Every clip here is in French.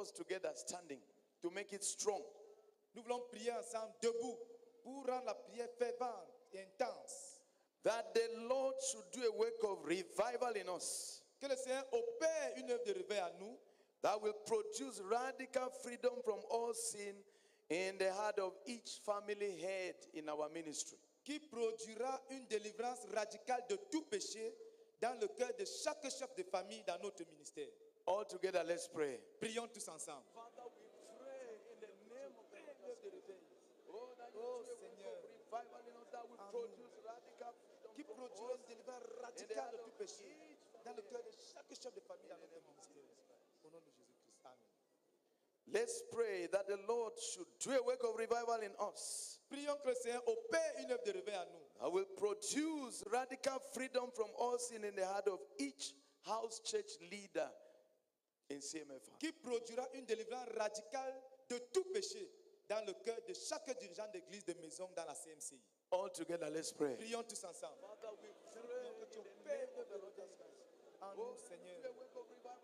us together standing to make it strong. Nous voulons prier ensemble, debout, pour rendre la prière fervente et intense. That the Lord should do a work of revival in us. Que le Seigneur opère une œuvre de réveil à nous. That will produce radical freedom from all sin in the heart of each family head in our ministry. Qui produira une délivrance radicale de tout péché dans le cœur de chaque chef de famille dans notre ministère. All together, let's pray. Prions tous ensemble. Father, we pray in the name of the Lord. Oh, that Oh, you Seigneur. revival in us that will Amen. produce radical freedom Qui from produira all une sin. délivrance radicale de tout péché dans le cœur de chaque chef de famille dans notre ministère. Au nom de Jésus-Christ. Amen. Let's pray that the Lord should do a work of revival in us. Prions que le Seigneur opère une œuvre de réveil à nous. I will produce radical freedom from all sin in the heart of each house church leader in CMFR. Qui produira une délivrance radicale de tout péché dans le cœur de chaque dirigeant d'église de maison dans la CMCI. All together, let's pray. Prions tous ensemble. Father, we Prions que tu opères une œuvre de réveil en nous, Seigneur,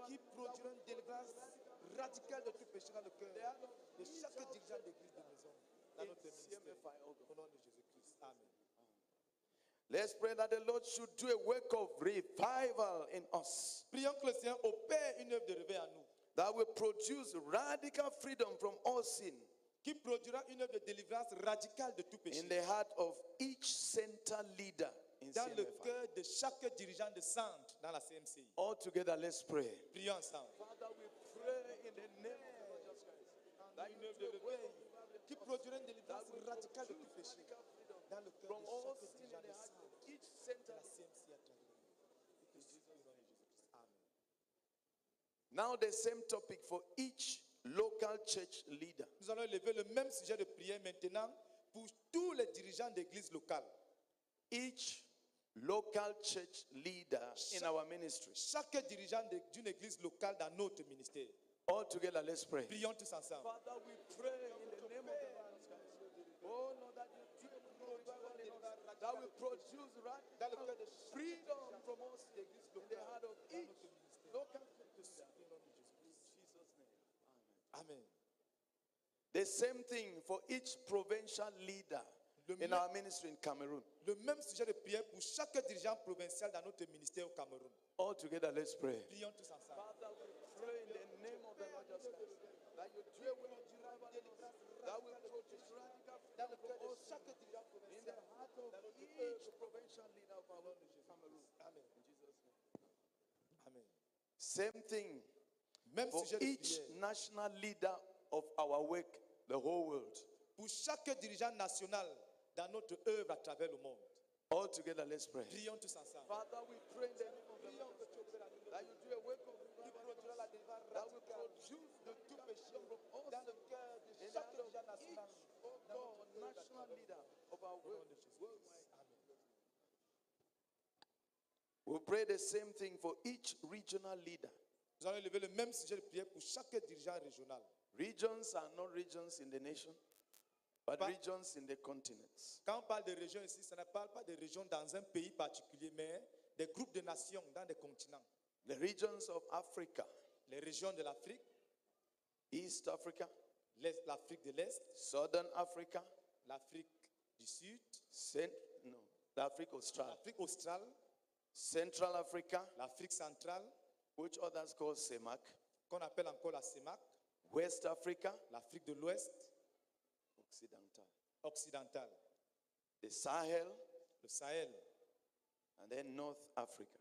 qui produira une délivrance radicale de tout péché dans le cœur de chaque dirigeant d'église de maison dans notre ministère. Au nom de Jésus-Christ. Amen. Let's pray that the Lord should do a work of revival in us Prions que le Seigneur opère une œuvre de réveil en nous, that will produce radical freedom from all sin qui produira une œuvre de délivrance radicale de tout in péché the heart of each center leader in dans le CMFR. cœur de chaque dirigeant de centre dans la CMCI. All together, let's pray. Prions ensemble. Father, we pray in the name of Jesus Christ. Une œuvre de réveil qui produira une délivrance radicale de tout péché dans le cœur From all de chaque sin in dirigeant the de heart centre of each de center. la CMCI à travers le nom de Jésus-Christ. Amen. Now the same topic for each local church leader. Nous allons élever le même sujet de prière maintenant pour tous les dirigeants d'église locales. Each local church leader in our ministry. Chaque dirigeant d'une église locale dans notre ministère. All together, let's pray. Prions tous ensemble. Father, we pray in the name of the Lord Jesus Christ. Oh Lord, that you do revival in us, that will produce Dans le cœur de chaque freedom from from us l'église in the heart locale of dans each notre ministère. local Au church leader. nom de Jésus-Christ. In Jesus' name. Amen. The same thing for each provincial leader in our ministry in Cameroon. Le même sujet de prière pour chaque dirigeant provincial dans notre ministère au Cameroun. All together, let's pray. Prions tous ensemble. Father, we pray in the name of the Lord Jesus Christ that you do away with revival in us, that will produce radical Dans le freedom cœur from de all sin chaque dirigeant in the provincial. heart of each provincial leader of our Cameroon. Amen. In Jesus' name. Amen. Same thing Même for sujet de each prière national leader of our work, the whole world. pour chaque dirigeant national dans notre œuvre à travers le monde. All together, let's pray. Prions tous ensemble. Father, we pray in the name of the Lord that you do a work of revival that will produce de tout péché from us dans le cœur de in the chaque heart dirigeant of national. each, oh God, national leader of our world. Amen. We pray the same thing for each regional leader. Nous allons élever le même sujet de prière pour chaque dirigeant régional. Regions are not regions in the nation, but regions in the continents. Quand on parle de régions ici, ça ne parle pas de régions dans un pays particulier, mais des groupes de nations dans des continents. The regions of Africa, Les régions de l'Afrique, East Africa, l'Afrique de l'Est, Southern Africa, l'Afrique du Sud, l'Afrique australe, l'Afrique australe, Central Africa, l'Afrique centrale, which others call CEMAC, qu'on appelle encore la CEMAC, West Africa, l'Afrique de l'Ouest, Occidental, occidentale, the Sahel, le Sahel and then North Africa.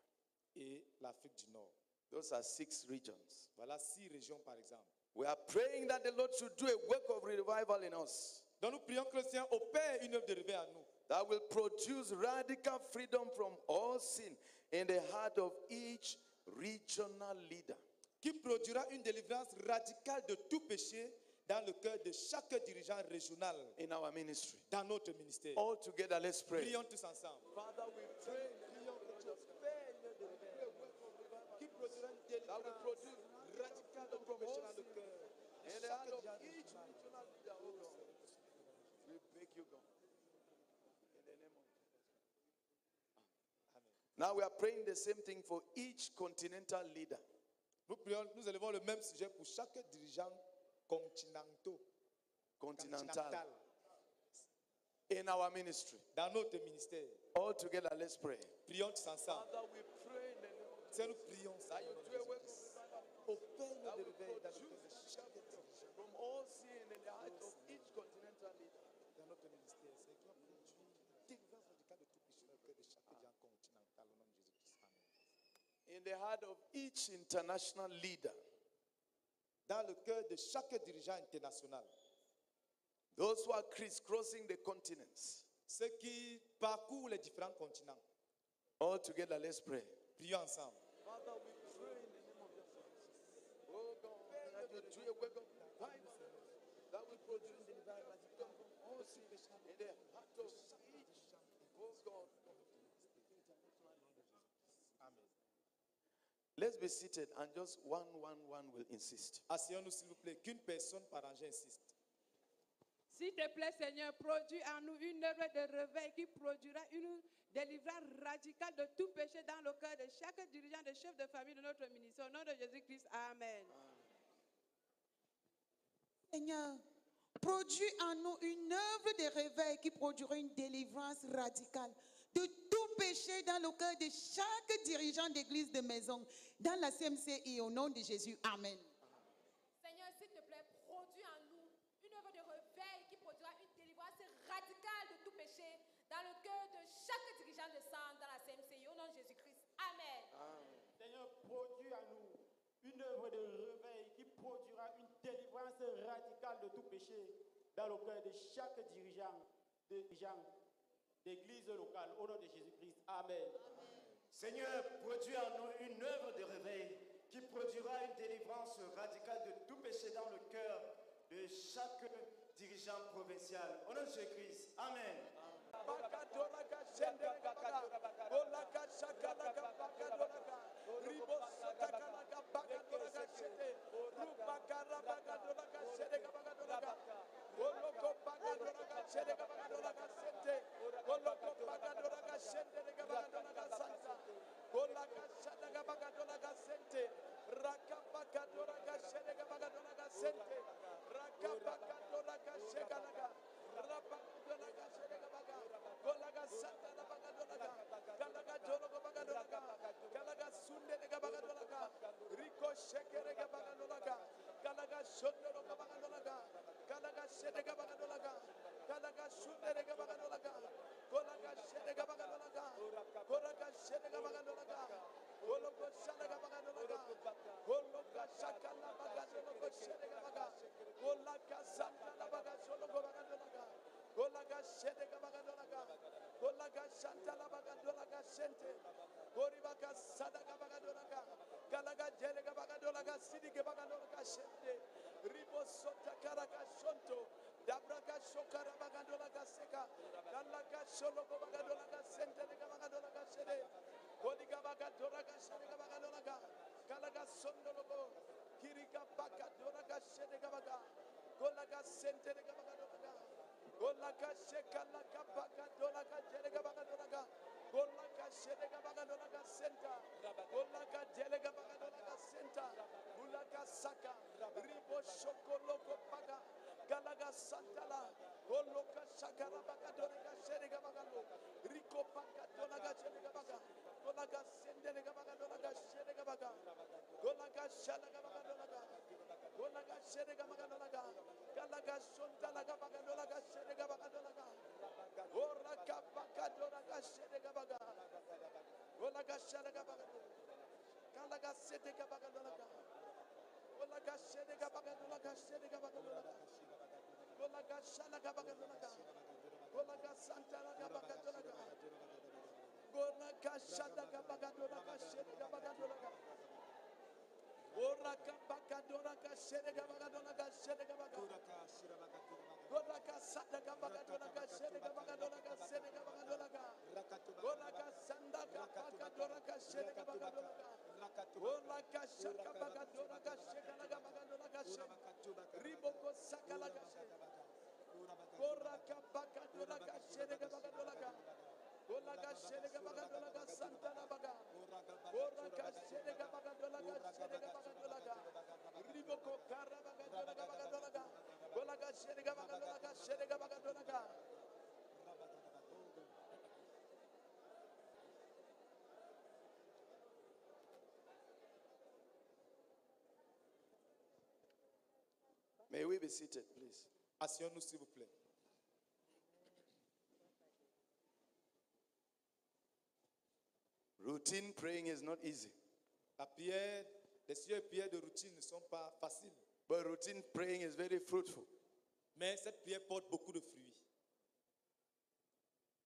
et l'Afrique du Nord. Those are 6 regions. Voilà 6 régions par exemple. We are praying that the Lord should do a work of revival in us Donc nous prions que le Seigneur opère une œuvre de réveil à nous, that will produce radical freedom from all sin in the heart of each regional leader. qui produira une délivrance radicale de tout péché dans le cœur de chaque dirigeant régional In our ministry. dans notre ministère. All together, let's pray. Prions tous ensemble. Father, we pray Prions que tu opères une œuvre de réveil qui produira une that will délivrance produce radicale de tout péché dans le cœur de in the chaque heart of dirigeant each régional. regional leader, oh God. We beg you, God. In the name of Amen. Now we are praying the same thing for each continental leader. Nous élevons le même sujet pour chaque dirigeant continental in our ministry. dans notre ministère. All together, let's pray. Prions tous ensemble. Father, we pray in the name of Seigneur, nous prions ça. that you do away with Opère that le will réveil dans le cœur de produce chaque dirigeant from all sin in the heart of each continental leader. dans notre ministère. C'est qui va produire délivrance radicale de tout péché dans le cœur de chaque dirigeant continental au nom de Jésus-Christ. Amen. In the heart of each international leader, Dans le cœur de chaque dirigeant international. those who are crisscrossing the continents. Ceux qui parcourent les différents continents. All together, let's pray. Prions ensemble. Father, we pray in the name of Jesus. Oh God, that you do away with revival that will produce the divine radical from all sin in the heart of each. Oh God. Amen. Let's be seated and just one will insist. Asseyons-nous s'il vous plaît. Qu'une personne par rangée insiste. S'il te plaît, Seigneur, produis en nous une œuvre de réveil qui produira une délivrance radicale de tout péché dans le cœur de chaque dirigeant, de chef de famille de notre ministère. Au nom de Jésus-Christ, Amen. Seigneur, produis en nous une œuvre de réveil qui produira une délivrance radicale de tout péché dans le cœur de chaque dirigeant d'église de maison, dans la CMCI, au nom de Jésus. Amen. Seigneur, s'il te plaît, produis en nous une œuvre de réveil qui produira une délivrance radicale de tout péché dans le cœur de chaque dirigeant de sang dans la CMCI. Au nom de Jésus-Christ. Amen. Seigneur, produis à nous une œuvre de réveil qui produira une délivrance radicale de tout péché dans le cœur de chaque dirigeant d'église locale. Au nom de Jésus-Christ. Amen. Seigneur, produis en nous une œuvre de réveil qui produira une délivrance radicale de tout péché dans le cœur de chaque dirigeant provincial. Au nom de Jésus-Christ. Amen. May we be seated, please. Asseyons-nous, s'il vous plaît. Routine praying is not easy, La prière, les prières de routine ne sont pas faciles. but routine praying is very fruitful. Mais cette prière porte beaucoup de fruits.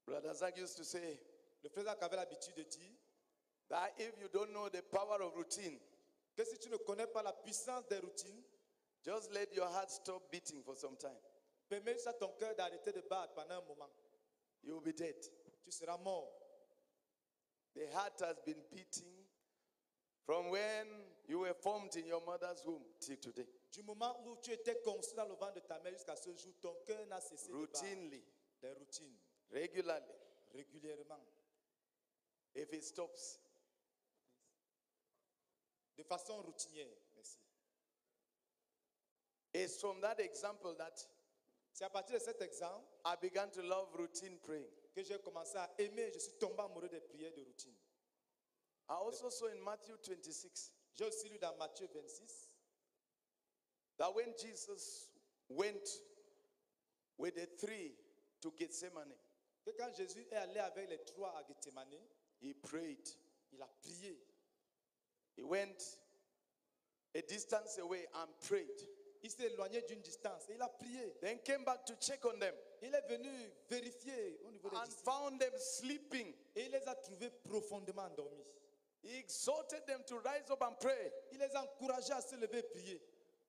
Brother Zach used to say Le frère Zach avait l'habitude de dire that if you don't know the power of routine, que si tu ne connais pas la puissance des routines, just let your heart stop beating for some time. permets à ton cœur d'arrêter de battre pendant un moment. You will be dead. Tu seras mort. The heart has been beating from when you were formed in your mother's womb till today. Du moment où tu étais conçu dans le ventre de ta mère jusqu'à ce jour, ton cœur n'a cessé de battre. Routinely, Des routines, regularly. régulièrement, If it stops, de façon routinière. Merci. it's from that example that C'est à partir de cet exemple I began to love routine praying. que j'ai commencé à aimer, je suis tombé amoureux des prières de routine. I also saw in Matthew 26 J'ai aussi lu dans Matthieu 26 that when Jesus went with the three to Gethsemane, que quand Jésus est allé avec les trois à Gethsemane, he prayed. il a prié. He went a distance away and prayed. Il s'est éloigné d'une distance et il a prié. Then came back to check on them Il est venu vérifier au niveau des and disciples found them sleeping. et il les a trouvés profondément endormis. He exhorted them to rise up and pray. Il les a encouragés à se lever et prier.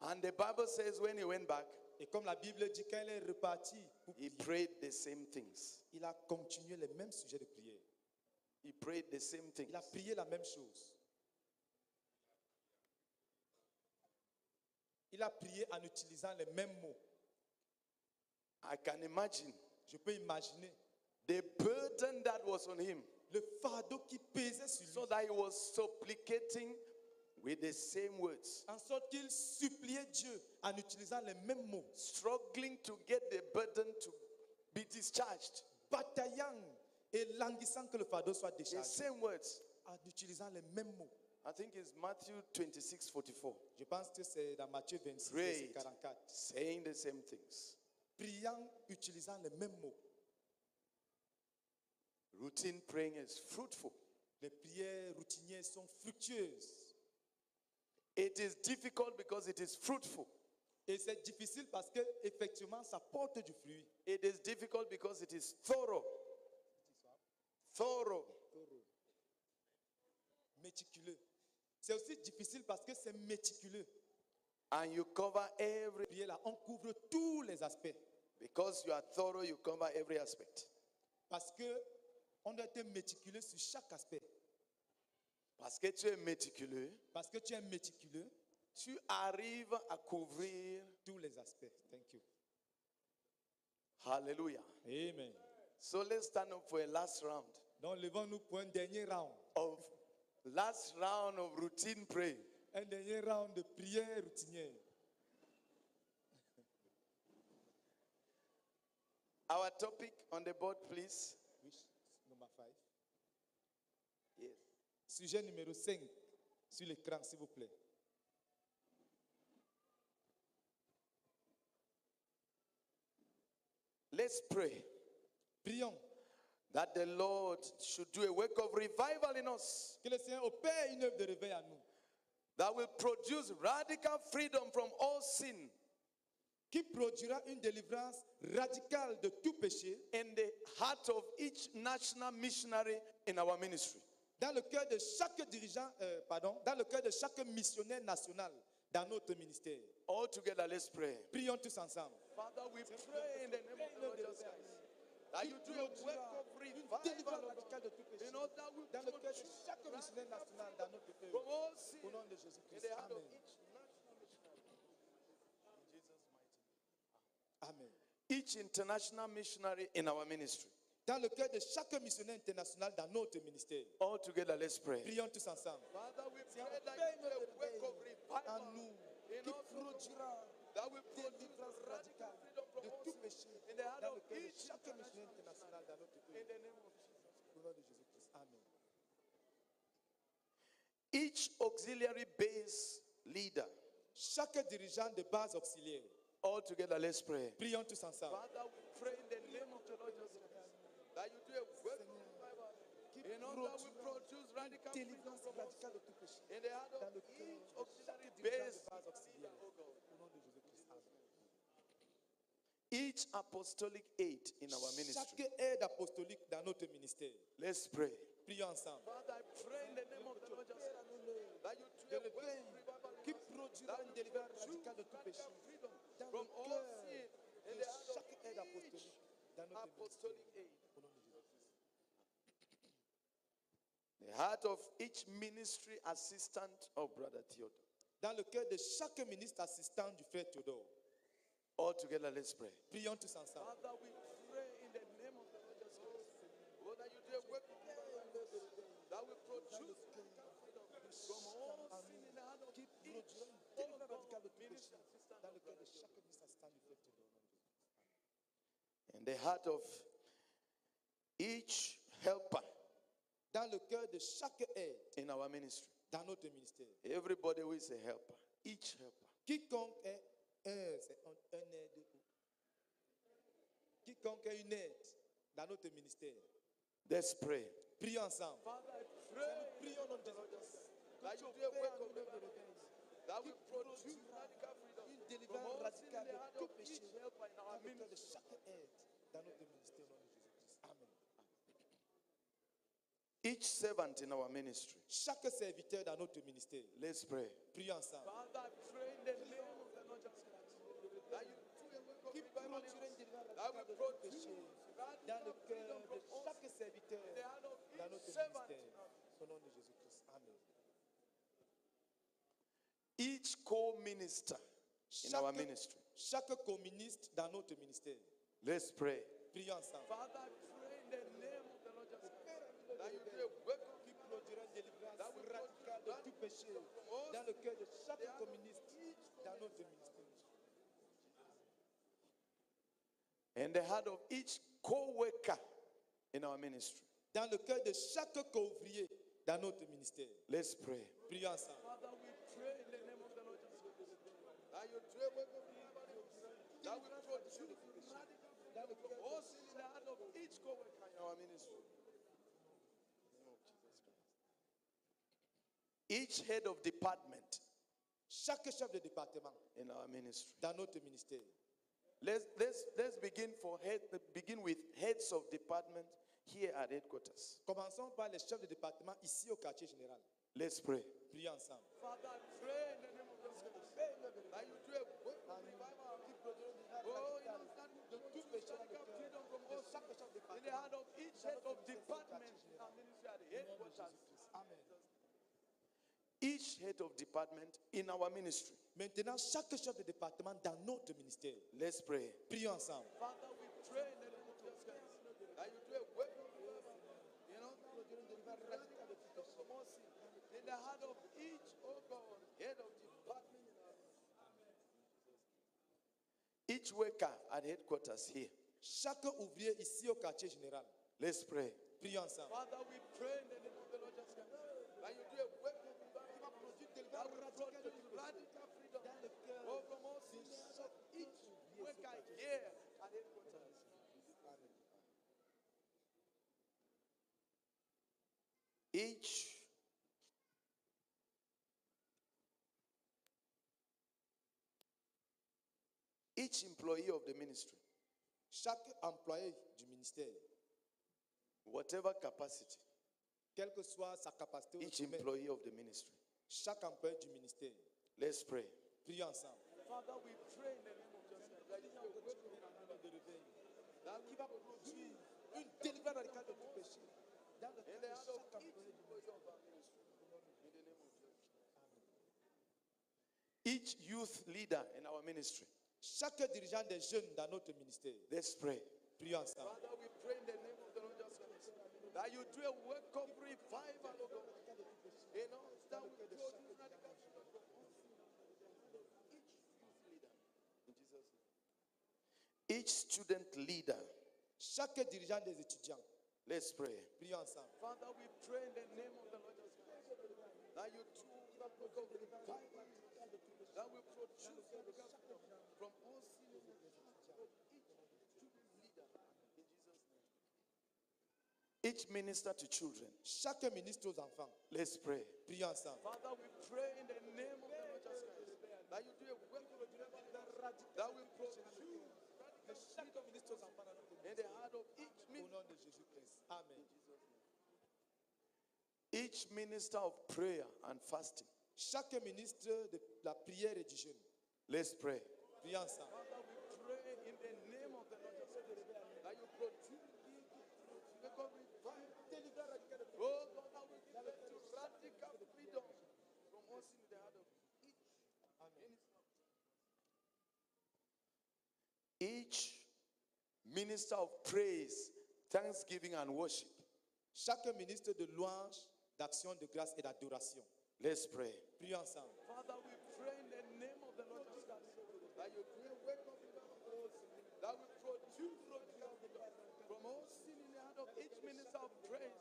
And the Bible says when he went back, Et comme la Bible dit, quand il est reparti pour he prier, prayed the same things. il a continué les mêmes sujets de prière. He prayed the same things. Il a prié la même chose. Il a prié en utilisant les mêmes mots. I can imagine Je peux imaginer the burden that was on him, le fardeau qui pesait sur lui, so that he was supplicating with the same words, en sorte qu'il suppliait Dieu en utilisant les mêmes mots, struggling to get the burden to be discharged. bataillant et languissant que le fardeau soit The déchargé, same words. en utilisant les mêmes mots. I think it's Matthew 26:44. Je pense que c'est dans Matthieu 26, Prayed, verset 44. saying the same things. Priant, utilisant les mêmes mots. Routine praying is fruitful. Les prières routinières sont fructueuses. It is difficult because it is fruitful. Et c'est difficile parce que effectivement ça porte du fruit. It is difficult because it is thorough. Thorough. Méticuleux. C'est aussi difficile parce que c'est méticuleux. And you cover every, Prière là, on couvre tous les aspects. because you are thorough, you cover every aspect. Parce que on doit être méticuleux sur chaque aspect. Parce que tu es méticuleux, Parce que tu es méticuleux, tu arrives à couvrir. tous les aspects. Thank you. Hallelujah. Amen. So let's stand up for a last round Donc levons-nous pour un dernier round. of routine praying. Un dernier round de prière routinière. Our topic on the board, please. Which number 5? Yes. Sujet numéro 5 sur l'écran, s'il vous plaît. Let's pray Prions that the Lord should do a work of revival in us que le Seigneur opère une œuvre de réveil à nous that will produce radical freedom from all sin qui produira une délivrance radicale de tout péché in the heart of each national missionary in our ministry. dans le cœur de chaque dirigeant, dans le cœur de chaque missionnaire national dans notre ministère. All together, let's pray. Prions tous ensemble. Father, we pray in the name of the Lord Jesus Christ that you do a work of revival Délivrance radicale de tout péché in us that will dans le cœur de produce chaque missionnaire national dans notre pays. from all sin Au nom de in Jésus-Christ. the heart of Amen. each national missionary. In Jesus' mighty name. Amen. Each international missionary in our ministry. Dans le cœur de chaque missionnaire international dans notre ministère. All together, let's pray. Prions tous ensemble. Father, we pray Seigneur, that opère une you en nous, qui produira that will produce délivrance radical radicale freedom from de all tout sin péché in the heart dans of le cœur de each chaque missionnaire international international dans notre in pays. the name of Jesus. Au nom de Jésus-Christ. Amen. Each auxiliary base leader, Chaque dirigeant de base auxiliaire, all together, let's pray. prions tous ensemble. Father, we pray in the name of the Lord Jesus Christ that you do a work of revival in order that we produce radical freedom Délivrance from all radicale sin de tout péché in the heart dans of le cœur each de auxiliary chaque dirigeant base de base leader, auxiliaire. oh God. Au nom de Jésus-Christ. Amen. Each apostolic aid in our ministry. Chaque aide apostolique dans notre ministère. Let's pray. Prions ensemble. Father, I pray in the name of the Lord Jesus Christ that you do De a le work pain of revival in qui us, produira that une we délivrance produce radicale de tout péché radical freedom dans le from all cœur sin in de the heart of chaque aide each apostolique dans notre ministère. apostolic aid. Au nom de Jésus-Christ. The heart of each ministry assistant of Brother Theodore. Dans le cœur de chaque ministre assistant du frère Théodore. All together, let's pray. Prions tous ensemble. Father, we pray in the name of the Lord Jesus Christ. Oh, that you do a work of revival that will produce radical freedom from all sin in the heart of Qui each produira une délivrance radicale de tout péché ministry assistant dans of le cœur de Brother chaque Theodore. ministre assistant du frère Théodore. Au nom de Jésus-Christ. In the heart of each helper Dans le cœur de chaque aide in our ministry. dans notre ministère. Everybody who is a helper, each helper. Quiconque est c'est un aide. Quiconque est une aide dans notre ministère. Let's pray. Prions ensemble. Father, I pray Prions au nom de Jésus-Christ. that you do a work of revival that will produce radical freedom Une from délivrance all sin in radicale the de heart tout of péché each helper in our dans le cœur de ministry. chaque aide dans notre ministère au nom de Jésus-Christ. Amen. Each servant in our ministry. Chaque serviteur dans notre ministère. Let's pray. Prions ensemble. Father, I pray in the name of the Lord Jesus Christ that you do a work of Qui revival in produira une us délivrance that radicale de will tout produce péché dans le radical cœur freedom de from all chaque sin serviteur in the heart of dans each notre servant. ministère. Au nom de Jésus-Christ. Amen. Each co-minister in our ministry. Chaque communiste dans notre ministère. Let's pray. Prions ensemble. Father, I pray in the name of the Lord Jesus Christ that you do a work of Qui produira une délivrance that will radicale de tout péché dans le cœur de chaque communiste dans notre ministère. in the heart of each co-worker in our ministry. Dans le cœur de chaque couvrier dans notre ministère. Let's pray. Prions ensemble. Father, we pray in the name of the Lord Jesus Christ that you do a work of revival that will produce radical freedom from all sin in the heart of each co-worker in our ministry. In the name of Jesus Christ. Each head of department Chaque chef de département in our ministry. dans notre ministère. Let's begin with heads of department here at headquarters. Commençons par les chefs de département ici au quartier général. Let's pray. Prions ensemble. Father, I pray in the name of Jesus Christ that you do a work of revival. Oh, in us that will produce radical freedom from all sin in the heart of each head of department in our ministry at the headquarters. Amen. Each head of department in our ministry. Maintenant, chaque chef de département dans notre ministère. Let's pray. Prions ensemble. Father, we pray in the name of Jesus Christ that you do a work of revival. You know, radical freedom from all sin in the heart of each, oh God, head of department in our ministry. Each worker at headquarters here. Chaque ouvrier ici au quartier général. Let's pray. Prions ensemble. Father, we pray in the name of the Lord Jesus Christ that you do a work of revival that will produce radical freedom oh, from all sin in the heart of each worker here at headquarters. Each employee of the ministry, Chaque employé du ministère, whatever capacity, quelle que soit sa capacité, au each sommet, employee of the ministry. chaque employé du ministère. Let's pray. Prions ensemble. Father, we pray in the name of Jesus Christ that you do a work of Qui va produire une délivrance radicale de tout péché dans le cœur in de the heart of chaque each employé du employee ministère. of our ministry. In the name of Jesus. Each youth leader in our ministry. Chaque dirigeant des jeunes dans notre ministère. Let's pray. Prions ensemble. Father, we pray in the name of the Lord Jesus Christ that you do a work of revival, oh God. You know, that will produce radical freedom from all sin each student leader. chaque dirigeant des étudiants. Let's pray. Prions ensemble. Father, we pray in the name of the Lord Jesus Christ that you too will go with the revival that will produce from all sinners and of each student leader in Jesus' name. Each minister to children. Chaque ministre aux enfants. Let's pray. Prions ensemble. Father, we pray in the name of the Lord Jesus Christ that you do a work of revival that will produce Chaque ministre aux enfants dans notre in the heart of each au minister. nom de Jésus-Christ. Amen. Each minister of prayer and fasting. Chaque ministre de la prière et du jeûne. Let's pray. Prions ensemble. Father, we pray in the name of the Lord Jesus Christ that you produce oh God, that will give us radical freedom from all sin in the heart of each minister of praise, thanksgiving, and worship. Chaque ministre de louange, d'action, de grâce et d'adoration. Let's pray. Prions ensemble. Father, we pray in the name of the Lord Jesus Christ that you will wake up that will produce from all sin in the heart of each minister of praise,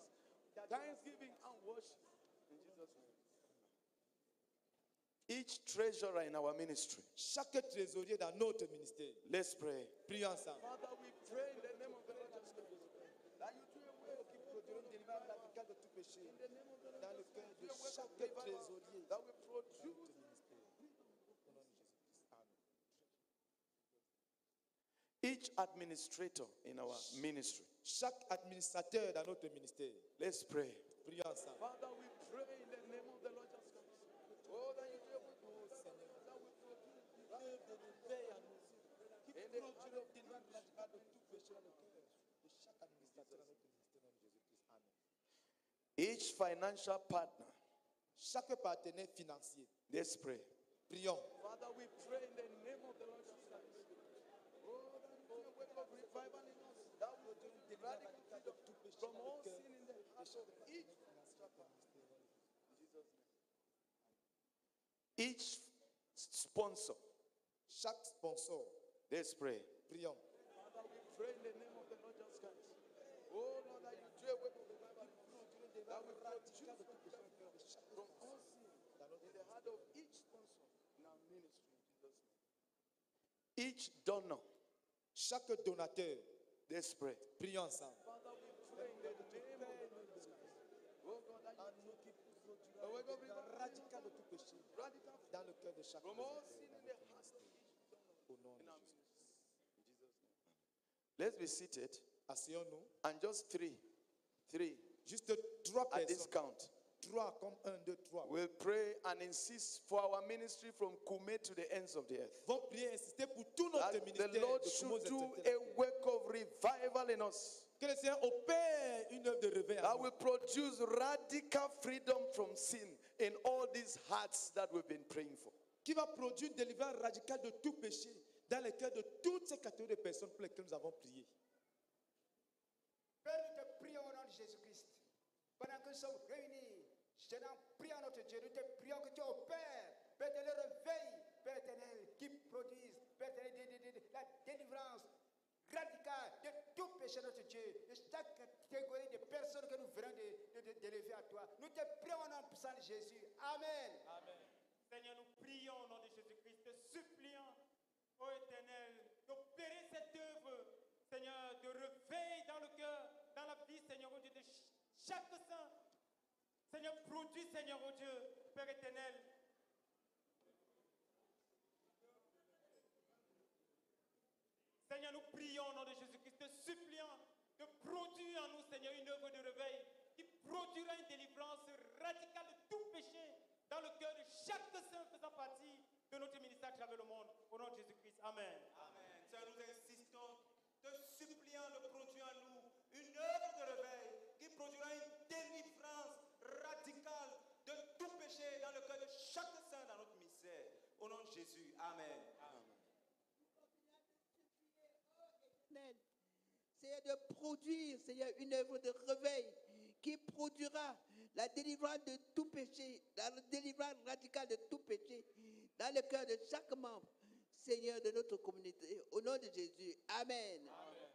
thanksgiving, and worship. In Jesus' name. Each treasurer in our ministry. Chaque trésorier dans notre ministère. Let's pray. Prions ensemble. Father, we pray in the name of the Lord Jesus Christ that you do a work Qui produiront une délivrance radicale de tout péché in the name of the Lord dans le Jesus cœur Christ. de Do a work chaque of revival trésorier that will dans produce notre ministère. Au nom de Jésus-Christ. Amen. each administrator in our ministry. Chaque administrateur dans notre ministère. Let's pray. Prions ensemble. Father, we pray in the name of the Lord Jesus Christ. Oh, that you do a work of revival that will produce Œuvre de réveil en nous. Qui produira une délivrance radicale de tout péché dans le cœur de chaque administrateur dans notre ministère. Au nom de Jésus-Christ. Amen. each financial partner. Chaque partenaire financier. Let's pray. Prions. Father, we pray in the name of the Lord Jesus Christ. Oh, that you do a work of revival in us that will do radical freedom from all sin in the heart of each each sponsor. Chaque sponsor. Let's pray. Prions. Father, we pray in the name of the Lord Jesus Christ. Oh Lord, that you do a work of revival that will produce from all sin in the heart of each sponsor in our ministry. In Jesus' name. Each donor. Chaque donateur. Let's pray. Prions ensemble. Father, we pray in the name of the Lord Jesus Christ. Oh God, that En you nous qui produira a une work of délivrance revival radicale de tout péché radical dans le cœur de chaque from all ministère sin dans in the notre heart of ministère. each donor Au nom in de our Jésus. ministry. In Jesus' name. Let's be seated Asseyons-nous. and just three Juste trois at this personnes. count. Trois comme 1, 2, 3. We'll pray and insist for our ministry from Kume to the ends of the earth. Vont prier et insister pour tout That notre ministère. the Lord de should Kumos, do etc. a work of revival in us Que le Seigneur opère une œuvre de réveil en that nous. will produce radical freedom from sin in all these hearts that we've been praying for. Qui va produire une délivrance radicale de tout péché dans le cœur de toutes ces catégories de personnes pour lesquelles nous avons prié. Père, nous te prions au nom de Jésus-Christ. Pendant que nous sommes réunis, je t'en prie à notre Dieu, nous te prions que tu opères, Père éternel, réveil, Père éternel, qui produise, Père éternel, la délivrance radicale de tout péché, notre Dieu, de chaque catégorie de personnes que nous venons d'élever à toi. Nous te prions au nom puissant de Jésus. Amen. Amen. Seigneur, nous prions au nom de Jésus-Christ, te suppliant, ô Éternel, d'opérer cette œuvre, Seigneur, de réveil dans le cœur, dans la vie, Seigneur, ô Dieu, de chaque saint. Seigneur, produis, Seigneur, ô Dieu, Père éternel. Seigneur, nous prions au nom de Jésus-Christ, te suppliant de produire en nous, Seigneur, une œuvre de réveil qui produira une délivrance radicale de tout péché dans le cœur de chaque saint faisant partie de notre ministère à travers le monde. Au nom de Jésus-Christ. Amen. Amen. Seigneur, nous insistons, te suppliant de produire en nous une œuvre de réveil qui produira une délivrance radicale de tout péché dans le cœur de chaque saint dans notre ministère. Au nom de Jésus. Amen. Seigneur, de produire, Seigneur, une œuvre de réveil qui produira la délivrance de tout péché, la délivrance radicale de tout péché dans le cœur de chaque membre. Seigneur, de notre communauté. Au nom de Jésus. Amen.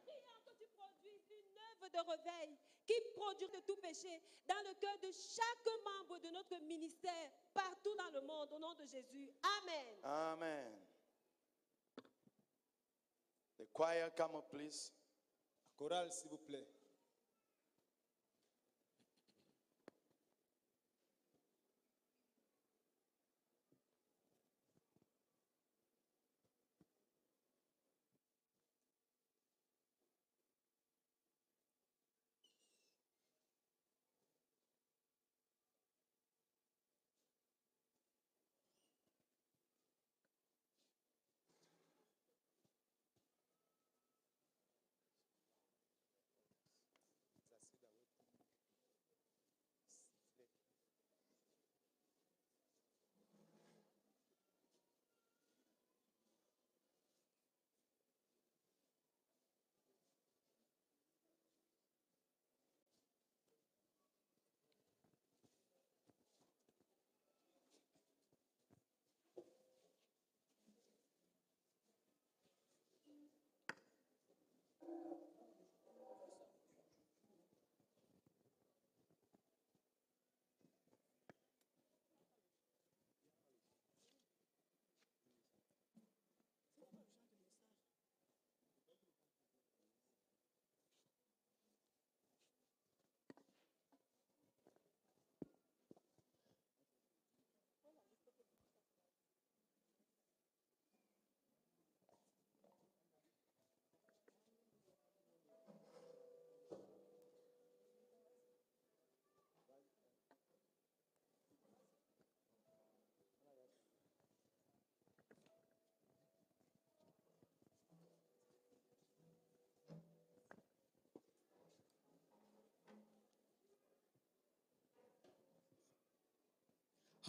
Prions que tu produises une œuvre de réveil qui produit de tout péché dans le cœur de chaque membre de notre ministère, partout dans le monde, au nom de Jésus. Amen. Amen. The choir, come up, please. Chorale, s'il vous plaît.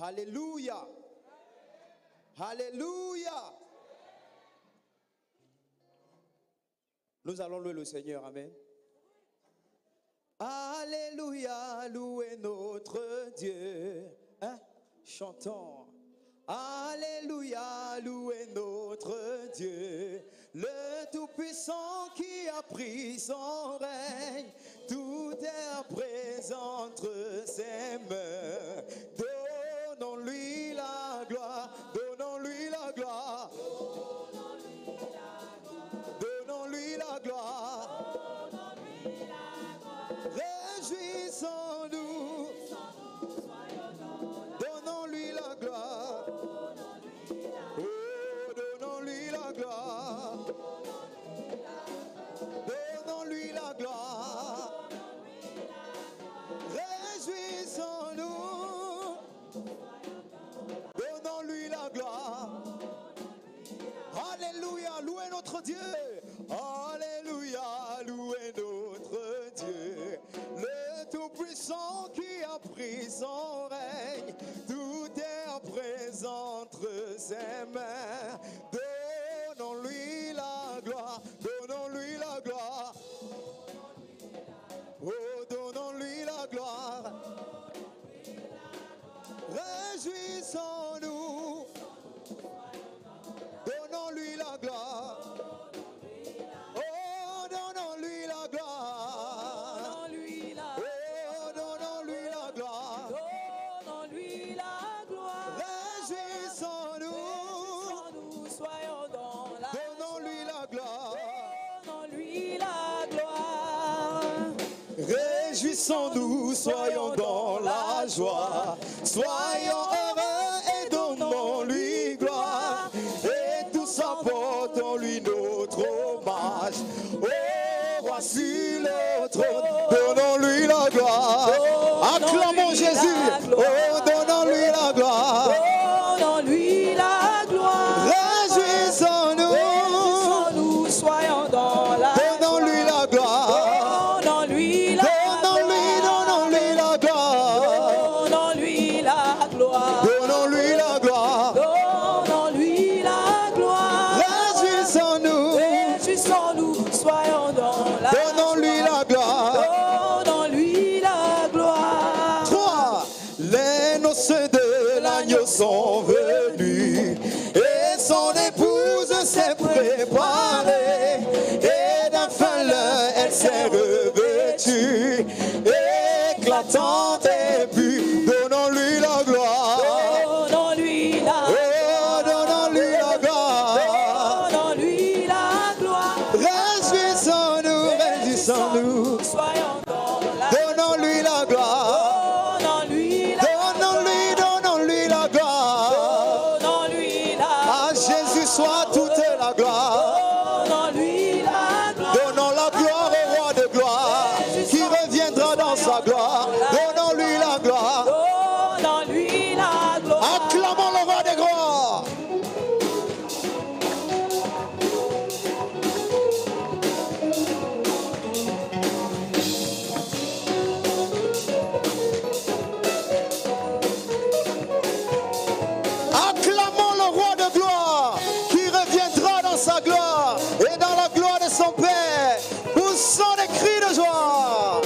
Alléluia. Alléluia. Nous allons louer le Seigneur. Amen. Alléluia, louez notre Dieu. Hein? Chantons. Alléluia, louez notre Dieu. Le Tout-Puissant qui a pris son règne. Tout est à présent entre ses mains. Donnons-lui la gloire. Donnons-lui la gloire. Donnons-lui la gloire. Réjouissons-nous. Donnons-lui la gloire. Oh, donnons-lui la gloire. Donnons-lui la gloire. Réjouissons-nous. Donnons-lui la gloire. Alléluia, louez notre Dieu. Alléluia, louez notre Dieu. Le Tout-Puissant qui a pris son règne. Tout est à présent entre ses mains. Donnons-lui la gloire. Donnons-lui la gloire. Oh, donnons-lui la gloire. Réjouissons-nous. Donnons-lui la gloire. Oh, donnons-lui la gloire. Oh, donnons-lui la gloire. Donnons-lui la gloire. Réjouissons-nous. Soyons dans la Donnons-lui la gloire. Donnons-lui la gloire. Réjouissons-nous, soyons dans la joie. Soyons heureux et donnons-lui gloire. Et tous apportons-lui notre hommage. Oh, roi sur le trône, donnons-lui la gloire. Acclamons Jésus. Oh, donnons-lui la gloire. Donnons-lui la gloire. Réjouissons-nous. Réjouissons-nous, soyons dans la Donnons-lui la gloire. Donnons-lui la Donnons-lui la gloire. Donnons-lui la gloire. Donnons-lui la gloire. Donnons-lui la gloire. Réjouissons-nous. Réjouissons-nous, soyons dans la Donnons-lui la gloire. Donnons-lui la gloire. 3. Les noces de l'agneau s'est préparée et d'un fin lin elle s'est revêtue, éclatante et pure. Donnons-lui la gloire. Donnons-lui la Oh, donnons-lui la gloire. Donnons-lui la gloire. Réjouissons-nous, réjouissons-nous. Soyons dans la Donnons-lui la gloire. Donnons-lui la Donnons-lui la gloire. Donnons-lui la À Jésus soit toute la gloire. Donnons-lui la gloire. Donnons la gloire au roi de gloire qui reviendra dans sa gloire. Donnons-lui la gloire. Donnons-lui la gloire. Acclamons le roi de gloire. Acclamons le roi de gloire qui reviendra dans sa gloire et dans la gloire de son Père. Poussons des cris de joie.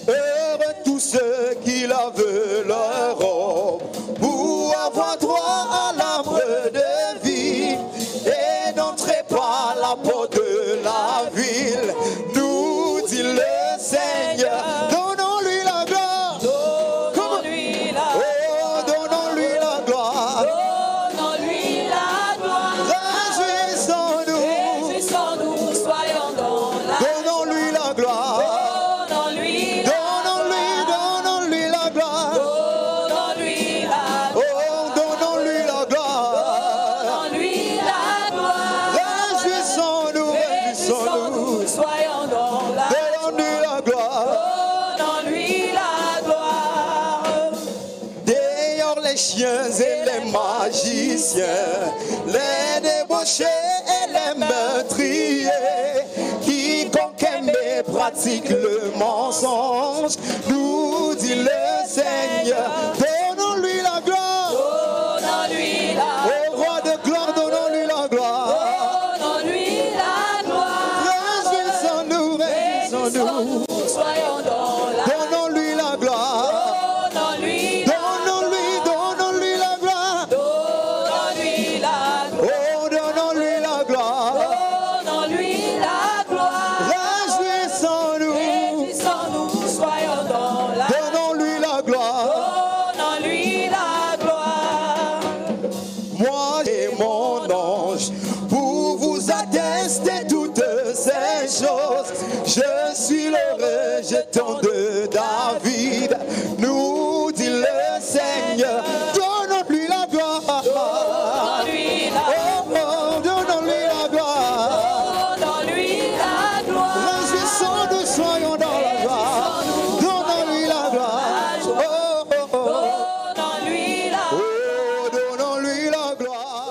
Heureux tous ceux qui lavent leur robe pour avoir droit à l'arbre de vie et d'entrer par la porte de la ville. Nous dit le Seigneur, donnons-lui la gloire. Donnons-lui la Oh, donnons-lui la gloire. Donnons-lui la gloire. Réjouissons-nous. Réjouissons-nous, soyons dans la Donnons-lui la gloire. Donnons-lui la Donnons-lui la gloire. Donnons-lui la Oh, donnons-lui la gloire. Donnons-lui la gloire. Réjouissons-nous, réjouissons-nous. Réjouissons-nous, soyons dans la Donnons-lui la gloire. Donnons-lui la gloire. Dehors les chiens et les magiciens, les débauchés et les meurtriers, quiconque aime et pratique le mensonge, nous dit le Seigneur, donnons-lui la gloire. Donnons-lui la Au roi de gloire, donnons-lui la gloire. Donnons-lui la gloire. Réjouissons-nous, réjouissons-nous. Soyons dans la Donnons-lui la gloire. Donnons-lui Donnons-lui la gloire. Donnons-lui la Oh, donnons-lui la gloire. Donnons-lui la gloire. Réjouissons-nous. Réjouissons-nous, soyons dans la Donnons-lui la gloire. Donnons-lui la gloire. Moi et mon ange, pour vous attester toutes ces choses, je suis le rejeton de David. Nous dit le Seigneur, donnons-lui la gloire. Donnons-lui la Oh, donnons-lui la gloire. Donnons-lui la gloire. Réjouissons-nous, soyons dans la gloire. Donnons-lui la gloire. Oh, oh, oh. Donnons-lui la Oh, donnons-lui la gloire.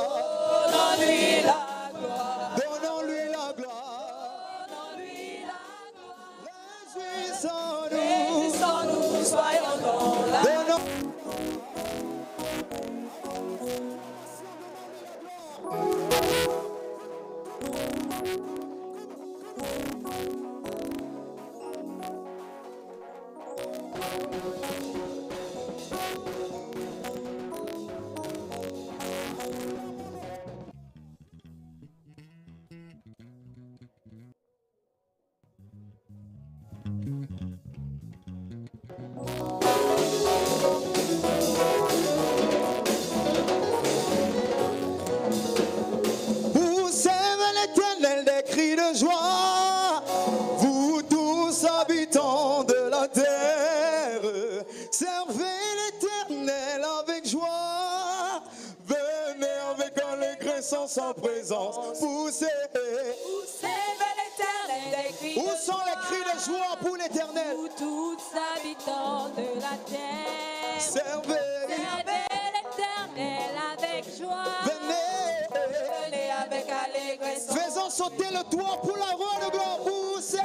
Donnons-lui la gloire. Donnons-lui la gloire. Donnons-lui la gloire. Réjouissons-nous. Réjouissons-nous, soyons dans la Donnons- Vous servez l'Éternel des cris de joie, vous tous habitants de la terre. Servez l'Éternel avec joie, venez avec allégresse en sa présence. Poussez. Servez l'Éternel des cris Où de sont les cris de joie pour l'Éternel? Vous tous habitants de la terre, Servez. servez l'Éternel avec joie. Venez. Venez avec allégresse. Faisons sauter le toit pour la roi de gloire. Poussez.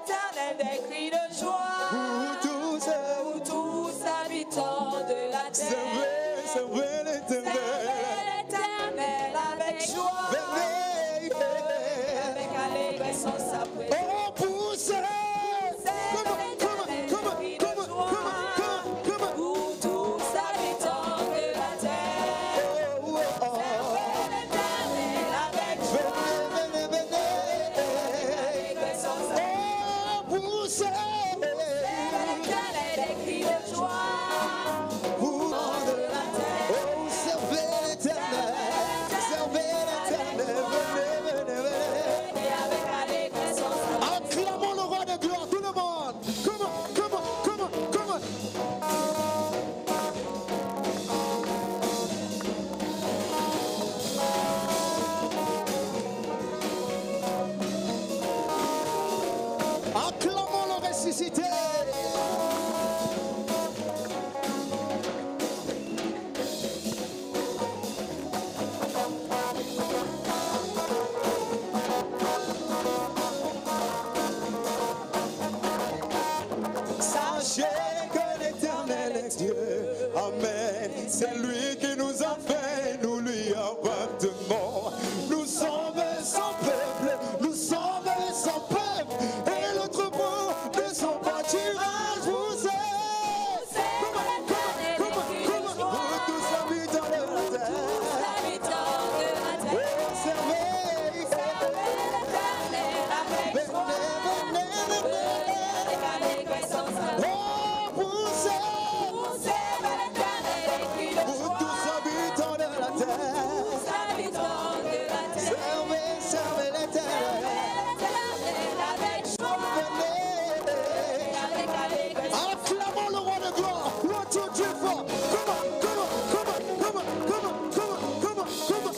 L'Éternel des cris de joie. Vous tous. Vous tous habitants de la terre, Servez, servez l'Éternel. servez l'Éternel avec joie. Venez. Avec allégresse en sa présence. Oh, poussez. Servez l'Éternel des cris sachez que l'Éternel est Dieu. Amen. C'est lui qui nous a fait, nous lui appartenons. Nous sommes son peuple, nous sommes son peuple. Et le troupeau de son pâturage vous est. Comment, vous tous habitants de la terre. Oh, servez, oh, poussez, vous tous habitants de la terre. Servez, servez l'Éternel. Acclamons le roi de gloire. One, two, three, four. Come on, come on, come on, come on, come on, come on, come on, come on.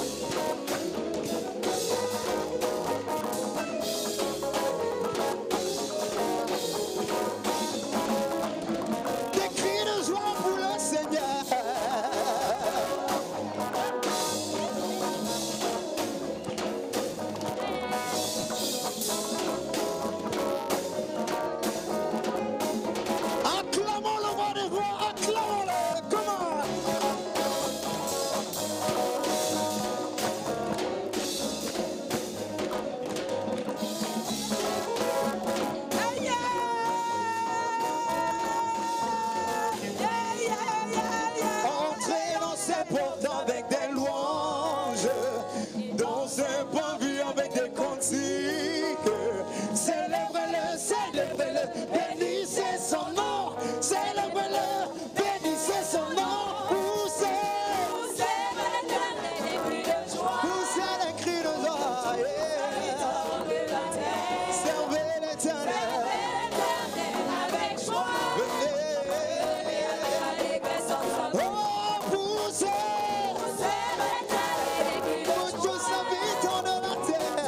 Des cris de joie pour le Seigneur. Acclamons le roi des rois, acclamons-le. Comment? Entrez dans ses portes avec des louanges, dans ses pavillons avec des cantiques. Célébrez-le, célébrez-le, bénissez son nom. Célébrez-le, bénissez son nom. Poussez les cris de joie. Servez l'Éternel. Oh, poussez, vous tous habitants de la terre.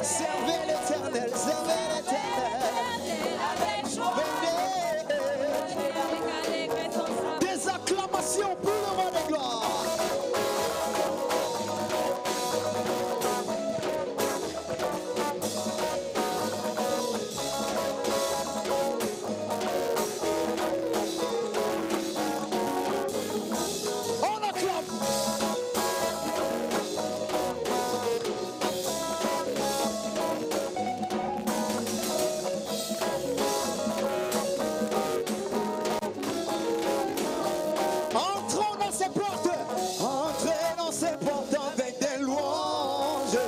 Servez l'Éternel, servez l'Éternel. Des acclamations pour le roi de gloire. On acclame. Entrons dans ses portes. Entrez dans ses portes avec des louanges.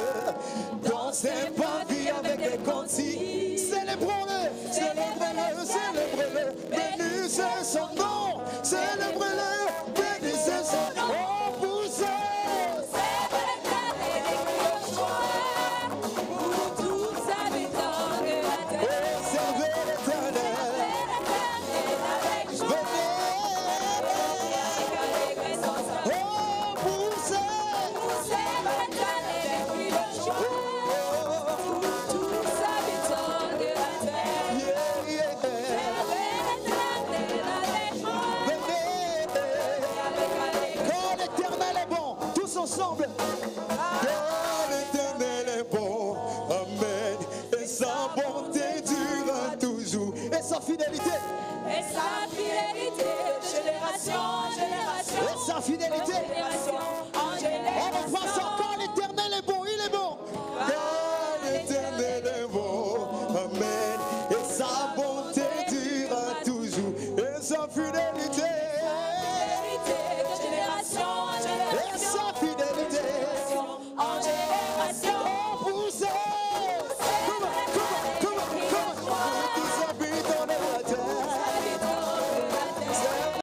Dans ses pavillons avec des cantiques. Célébrons-le, célébrez-le, célébrez-le. Bénissez son nom. Célébrez-le, bénissez son nom. Oh, poussez. Oh, servez l'Éternel. Oh, poussez. Yeah, yeah. Quand l'Éternel est bon, tous ensemble. Quand l'Éternel est bon, amen. Et sa bonté dure toujours. Et sa fidélité. Et sa fidélité, génération, génération. Et sa fidélité. Génération en génération. On reprend ça encore.